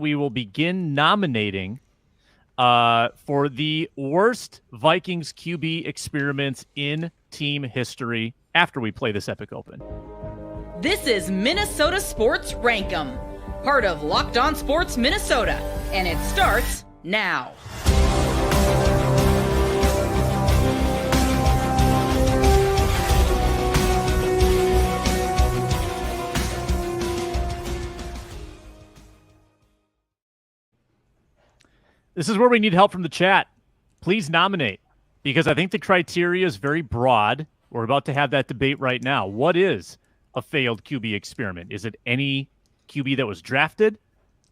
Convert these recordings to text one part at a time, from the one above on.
we will begin nominating for the worst Vikings QB experiments in team history after we play this Epic Open. This is Minnesota Sports Rankum, part of Locked On Sports Minnesota, and it starts now. This is where we need help from the chat. Please nominate, because I think the criteria is very broad. We're about to have that debate right now. What is a failed QB experiment? Is it any QB that was drafted?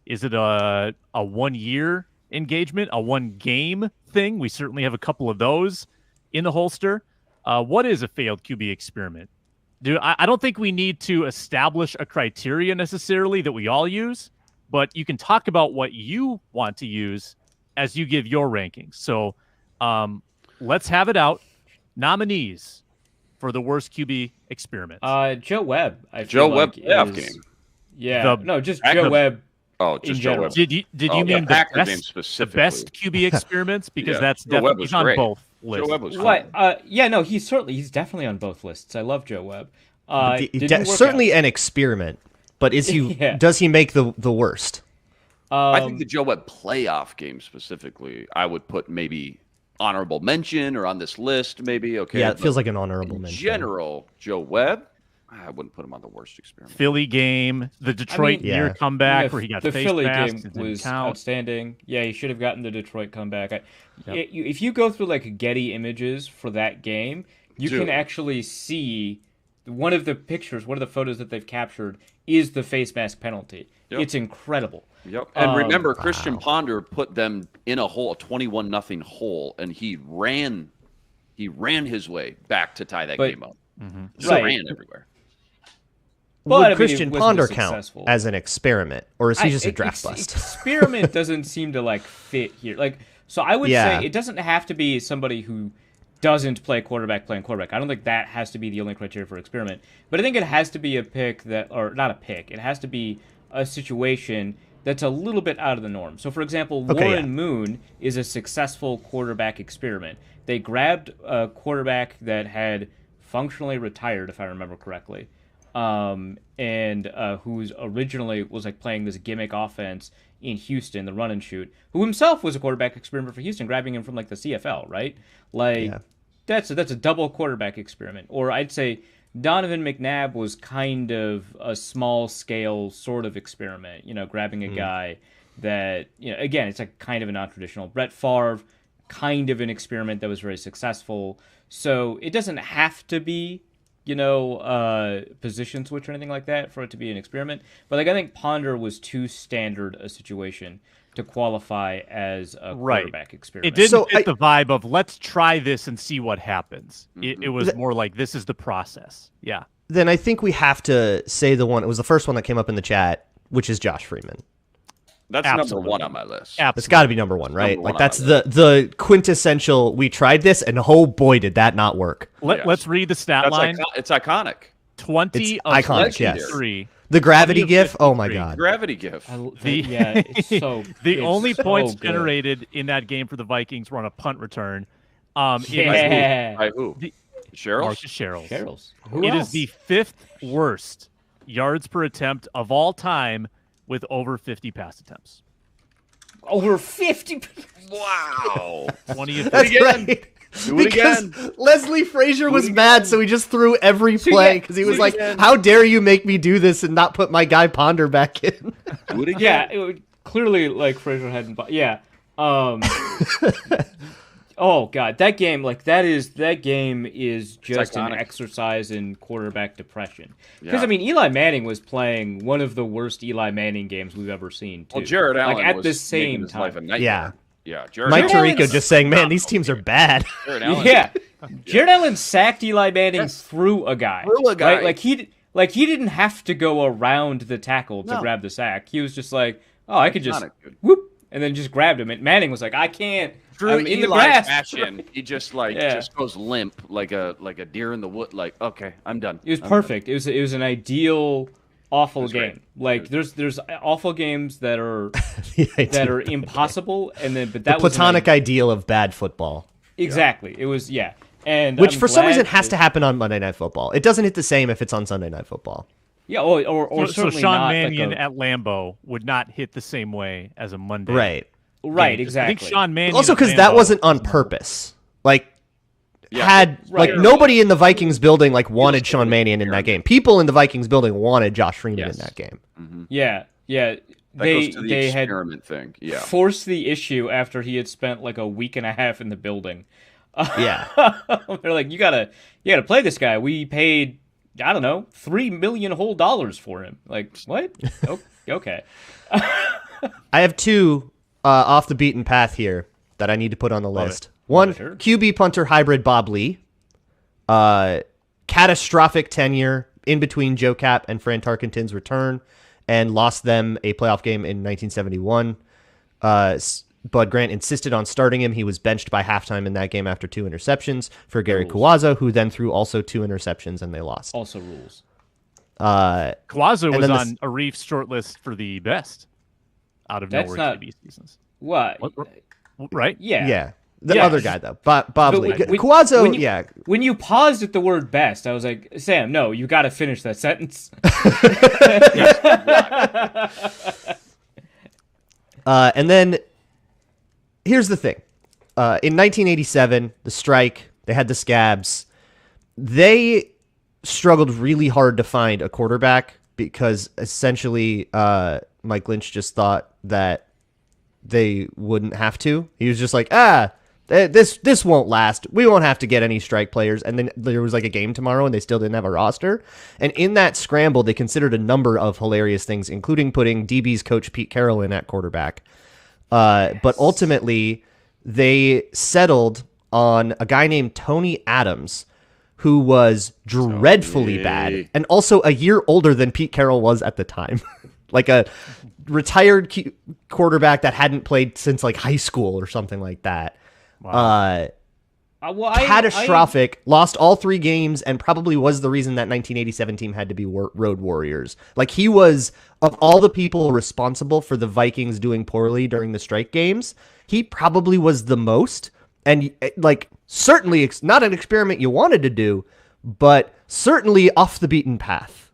Is it a 1-year engagement, a 1-game thing? We certainly have a couple of those in the holster. What is a failed QB experiment? I don't think we need to establish a criteria necessarily that we all use, but you can talk about what you want to use as you give your rankings. So let's have it out. Nominees for the worst QB experiment. Joe Webb. Joe Webb playoff game. Yeah, just Joe Webb. Oh, just Joe Webb. Did you mean the best QB experiments? Because that's definitely on both lists. Joe Webb was what? He's definitely on both lists. I love Joe Webb. Certainly an experiment, but is he? Does he make the worst? I think the Joe Webb playoff game specifically, I would put maybe honorable mention or on this list, maybe. Okay, yeah, it feels like an honorable mention. General Joe Webb, I wouldn't put him on the worst experiment. Philly game, the Detroit year comeback where he got the face Philly masked game was outstanding. Yeah, he should have gotten the Detroit comeback. If you go through like Getty images for that game, you can actually see one of the photos that they've captured is the face mask penalty. Yep. It's incredible. Yep. And remember, Christian Ponder put them in a 21-0 hole, and he ran his way back to tie that game up. Mm-hmm. Just ran everywhere. Would Christian Ponder count as an experiment, or is he just a draft bust? Experiment doesn't seem to fit here. So I would say it doesn't have to be somebody who doesn't play quarterback playing quarterback. I don't think that has to be the only criteria for experiment. But I think it has to be a pick or not a pick. It has to be a situation that's a little bit out of the norm. So, for example, Warren Moon is a successful quarterback experiment. They grabbed a quarterback that had functionally retired, if I remember correctly, and who's originally was playing this gimmick offense in Houston, the run and shoot, who himself was a quarterback experiment for Houston, grabbing him from the CFL, right? That's a double quarterback experiment. Or I'd say Donovan McNab was kind of a small-scale sort of experiment, grabbing a guy that, again, it's kind of a non-traditional. Brett Favre, kind of an experiment that was very successful. So it doesn't have to be, position switch or anything like that for it to be an experiment. But I think Ponder was too standard a situation to qualify as a quarterback experiment. It didn't fit the vibe of let's try this and see what happens. Mm-hmm. It was more like this is the process. Yeah. Then I think we have to say it was the first one that came up in the chat, which is Josh Freeman. That's number one on my list. It's got to be number one, right? That's the quintessential. We tried this, and oh boy, did that not work. Let's read the stat line. It's iconic. 20 of iconic, 53. The gravity gif. Oh my god. Gravity gif. The only points generated in that game for the Vikings were on a punt return. By who? Sherrills? Marcus Sherrills. Who it else? is the 5th worst yards per attempt of all time with over 50 pass attempts. Over 50? Wow. 20 of 50. That's right. Do it again. Leslie Frazier was mad, so he just threw every play because he was like, "How dare you make me do this and not put my guy Ponder back in?" Do it again. Yeah, it would, clearly, Frazier hadn't. Yeah. Oh god, that game is just an exercise in quarterback depression. Because Eli Manning was playing one of the worst Eli Manning games we've ever seen. Too. Well, Jared Allen at was the same his time. life a nightmare. Yeah. Yeah, Mike Tirico just saying, "Man, these teams are bad." Jared Allen sacked Eli Manning through a guy. Right? Like he didn't have to go around the tackle to grab the sack. He was just like, "Oh, I could just whoop," and then just grabbed him. And Manning was like, "I can't." True in Eli the grass. fashion, he just just goes limp like a deer in the wood. Like, okay, I'm done. It was perfect. It was an ideal awful game. Like there's awful games that are impossible, and then but that the platonic ideal of bad football. Exactly. It was and which for some reason has to happen on Monday Night Football. It doesn't hit the same if it's on Sunday Night Football. Yeah, or so Sean Mannion at Lambeau would not hit the same way as a Monday. Right, game. exactly. I think Sean Mannion also because that wasn't on purpose. Like right. nobody in the Vikings building wanted Sean Mannion in that game. People in the Vikings building wanted Josh Freeman in that game. Mm-hmm. Yeah. That goes to the experiment thing. Yeah. Forced the issue after he had spent like a week and a half in the building. Yeah. They're like, you gotta play this guy. We paid, I don't know, $3 million whole for him. Like, what? Okay. I have two off the beaten path here that I need to put on the list. One, QB punter hybrid Bob Lee. Catastrophic tenure in between Joe Cap and Fran Tarkenton's return, and lost them a playoff game in 1971. Bud Grant insisted on starting him. He was benched by halftime in that game after 2 interceptions for Gary Kawaza, who then threw also 2 interceptions, and they lost. Also rules. Kawaza was on Arif's shortlist for the best out of nowhere QB seasons. What? Right? Yeah. Yeah. The other guy, though. Bob Lee. Kawaza, When you paused at the word best, I was like, Sam, no, you got to finish that sentence. And then here's the thing. In 1987, the strike, they had the scabs. They struggled really hard to find a quarterback because essentially Mike Lynch just thought that they wouldn't have to. He was just like, this won't last. We won't have to get any strike players. And then there was like a game tomorrow and they still didn't have a roster. And in that scramble, they considered a number of hilarious things, including putting DB's coach Pete Carroll in at quarterback. But ultimately, they settled on a guy named Tony Adams, who was dreadfully bad and also a year older than Pete Carroll was at the time. Like a retired quarterback that hadn't played since like high school or something like that. Wow. Catastrophic. Lost all 3 games and probably was the reason that 1987 team had to be Road Warriors. Like he was, of all the people responsible for the Vikings doing poorly during the strike games, he probably was the most. And like certainly it's not an experiment you wanted to do, but certainly off the beaten path.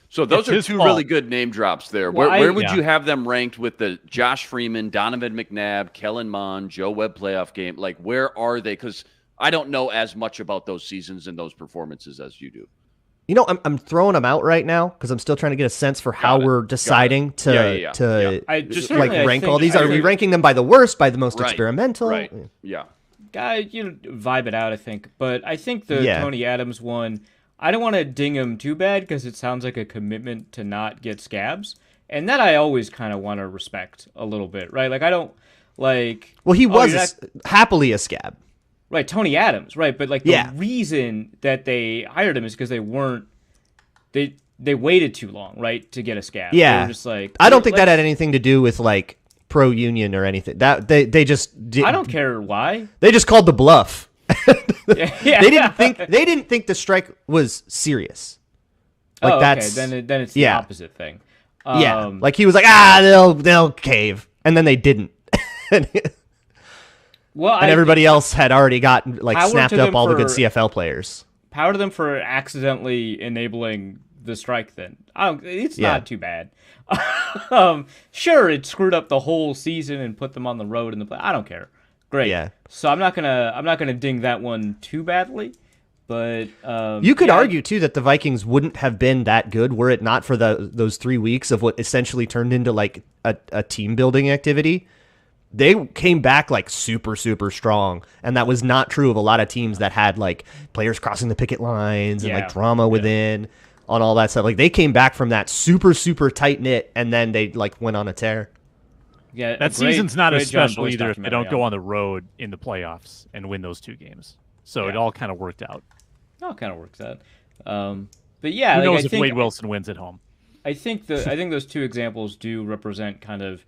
So those are 2 really good name drops there. Where would you have them ranked with the Josh Freeman, Donovan McNab, Kellen Mond, Joe Webb playoff game? Like, where are they? Because I don't know as much about those seasons and those performances as you do. You know, I'm throwing them out right now because I'm still trying to get a sense for how we're deciding to rank all these. Are we ranking them by the worst, by the most experimental? Right. Yeah. Vibe it out, I think. But I think the Tony Adams one, I don't want to ding him too bad because it sounds like a commitment to not get scabs. And that I always kind of want to respect a little bit, right? Like, I don't, like... Well, he was happily a scab. Right, Tony Adams, right? But, like, the reason that they hired him is because they weren't... They waited too long, right, to get a scab. Yeah. They were just like... I don't think that had anything to do with, like, pro-union or anything. That they just... I don't care why. They just called the bluff. Yeah. They didn't think the strike was serious. Like that's then it's the opposite thing. Like he was like, they'll cave, and then they didn't. And everybody else had already gotten snapped up all the good CFL players. Power to them for accidentally enabling the strike. Then it's not too bad. Sure, it screwed up the whole season and put them on the road in the play. I don't care. Great. Yeah. So I'm not gonna ding that one too badly, but you could argue too that the Vikings wouldn't have been that good were it not for those 3 weeks of what essentially turned into like a team building activity. They came back like super, super strong, and that was not true of a lot of teams that had like players crossing the picket lines and like drama within on all that stuff. Like they came back from that super, super tight knit, and then they like went on a tear. Yeah, that season's not as special either if they don't go on the road in the playoffs and win those 2 games. So it all kind of worked out. It all kind of works out. But yeah, who knows if Wade Wilson wins at home? I think those 2 examples do represent kind of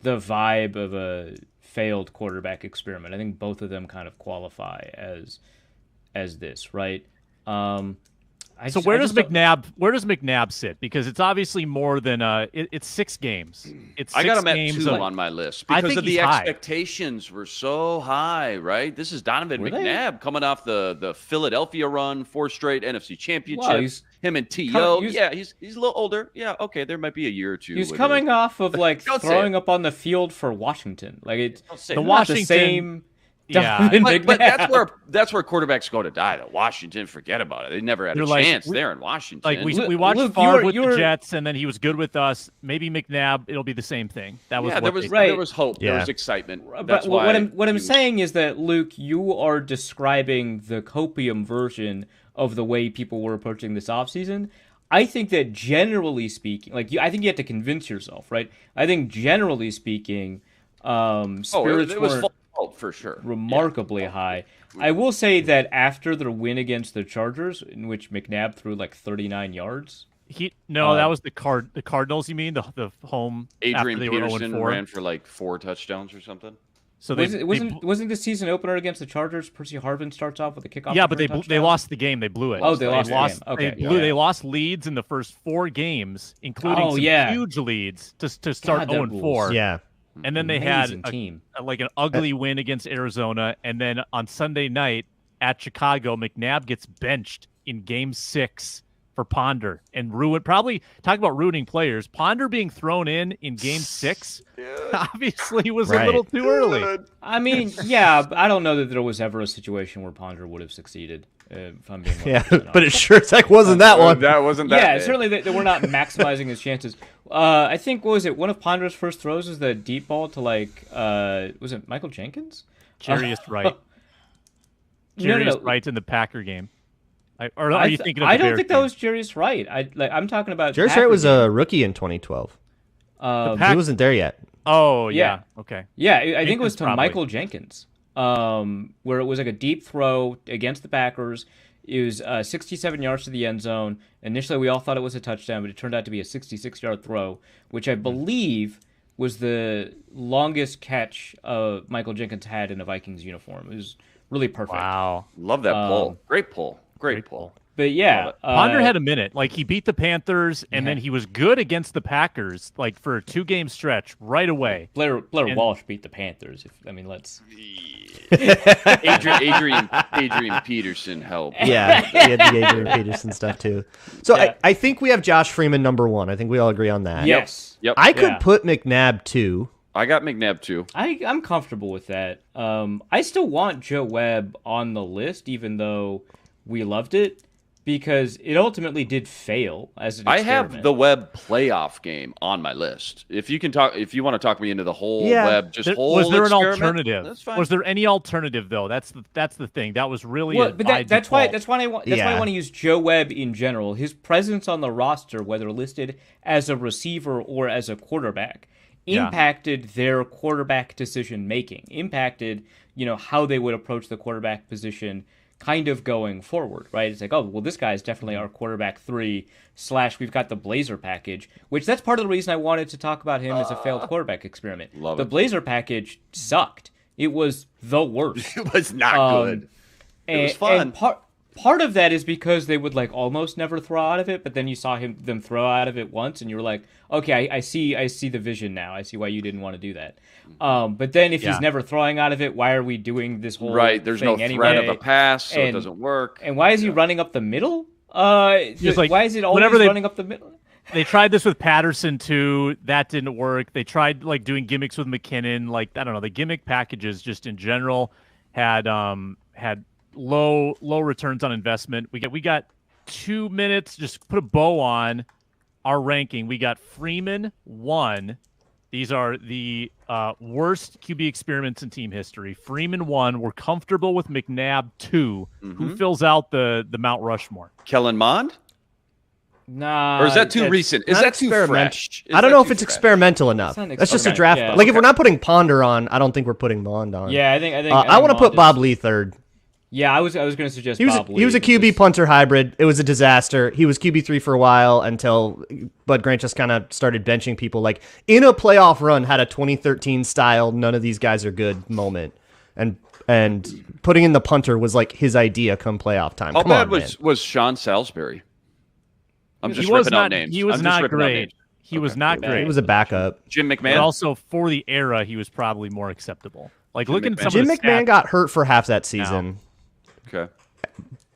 the vibe of a failed quarterback experiment. I think both of them kind of qualify as this, right? So where does McNabb sit? Because it's obviously more than it's 6 games. It's 6 I got him at games 2 on my list because of the high. expectations were so high, right? This is Donovan McNabb coming off the Philadelphia run, 4 straight NFC championships. Him and T.O. Yeah, he's a little older. Yeah, okay, there might be a year or two. He's coming off of like throwing up on the field for Washington. Like it's the Washington same. Yeah, but that's where quarterbacks go to die. Though Washington, forget about it. They never had a chance there in Washington. Like we watched Favre with the Jets, and then he was good with us. Maybe McNabb, it'll be the same thing. That was there was hope. Yeah. There was excitement. That's what I'm saying is that Luke, you are describing the copium version of the way people were approaching this offseason. I think that generally speaking, I think you have to convince yourself, right? I think generally speaking, spirits were for sure remarkably high. I will say that after their win against the Chargers, in which McNabb threw like 39 yards. That was the Cardinals. You mean the home? Adrian Peterson ran for like 4 touchdowns or something. So wasn't the season opener against the Chargers? Percy Harvin starts off with a kickoff. Yeah, but they lost the game. They blew it. Oh, they lost the game. Okay, they lost leads in the first 4 games, including some huge leads to start 0-4. Yeah. And then they had an ugly win against Arizona. And then on Sunday night at Chicago, McNabb gets benched in Game 6 for Ponder and probably talk about ruining players. Ponder being thrown in Game 6 obviously was a little too early. I mean, yeah, I don't know that there was ever a situation where Ponder would have succeeded. If I'm being but it sure as heck wasn't that one. That wasn't that. Yeah, certainly they were not maximizing his chances. I think what was it? One of Ponder's first throws was the deep ball to was it Michael Jenkins? Jarius Wright. Jarius Wright in the Packer game. Are you thinking of the I don't Bears think game? that was Jarius Wright. I'm talking about Jarius Wright was a rookie in 2012. He wasn't there yet. Oh yeah. Okay. Yeah, I think it was to Michael Jenkins. Where it was like a deep throw against the Packers. It was 67 yards to the end zone. Initially, we all thought it was a touchdown, but it turned out to be a 66-yard throw, which I believe was the longest catch Michael Jenkins had in a Vikings uniform. It was really perfect. Wow. Love that pull. Great pull. Great pull. But yeah, Ponder had a minute. Like he beat the Panthers, and then he was good against the Packers, like for a 2-game stretch right away. Blair Walsh beat the Panthers. Let's. Adrian Peterson helped. Yeah, he had the Adrian Peterson stuff too. So I think we have Josh Freeman number 1. I think we all agree on that. Yes. Yep. I could put McNabb 2. I got McNabb 2. I'm comfortable with that. I still want Joe Webb on the list, even though we loved it. Because it ultimately did fail as an experiment. I have the Webb playoff game on my list. If you want to talk me into the whole Webb, was there an alternative? That's fine. Was there any alternative though? That's the thing. That was really that's why I want to use Joe Webb in general. His presence on the roster, whether listed as a receiver or as a quarterback, impacted their quarterback decision making. Impacted how they would approach the quarterback position. Kind of going forward, right? It's like, oh, well, this guy is definitely our quarterback 3 / we've got the Blazer package, which that's part of the reason I wanted to talk about him as a failed quarterback experiment. The Blazer package sucked. It was the worst. It was not good. It was fun. And part of that is because they would almost never throw out of it, but then you saw them throw out of it once, and you were like, okay, I see the vision now. I see why you didn't want to do that. But then if he's never throwing out of it, why are we doing this whole there's thing no anyway? Threat of a pass, so it doesn't work. And why is he running up the middle? Why is it always running up the middle? They tried this with Patterson too. That didn't work. They tried doing gimmicks with McKinnon. I don't know. The gimmick packages just in general had low returns on investment. We got 2 minutes. Just put a bow on our ranking. We got Freeman 1. These are the worst QB experiments in team history. Freeman 1. We're comfortable with McNabb 2. Who fills out the Mount Rushmore? Kellen Mond? Nah. Or is that too recent? Is that too fresh? I don't know if it's experimental enough. That's just a draft. Yeah. If we're not putting Ponder on, I don't think we're putting Mond on. Yeah, I think I want to put Bob Lee 3rd. Yeah, I was going to suggest Bob Lee. He was a QB punter hybrid. It was a disaster. He was QB3 for a while until Bud Grant just kind of started benching people. In a playoff run, had a 2013 style, none of these guys are good moment. And putting in the punter was his idea come playoff time. How bad was Sean Salisbury? I'm just ripping out names. He was not great. He was not great. He was a backup. Jim McMahon. But also, for the era, he was probably more acceptable. Like, looking at some Jim of the McMahon stats, got hurt for half that season. Okay.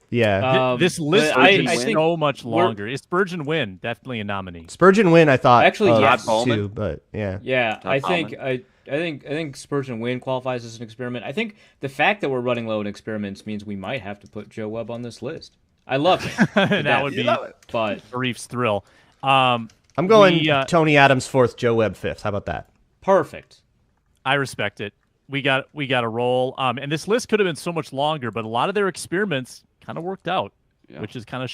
Yeah. This list would be so much longer. Is Spurgeon Wynn definitely a nominee? Spurgeon Wynn, I thought. Actually, yes. Too, but yeah. Yeah, I think Spurgeon Wynn qualifies as an experiment. I think the fact that we're running low in experiments means we might have to put Joe Webb on this list. I love it. That would be Reef's thrill. I'm going Tony Adams 4th, Joe Webb 5th. How about that? Perfect. I respect it. We got a roll. And this list could have been so much longer, but a lot of their experiments kind of worked out, which is kind of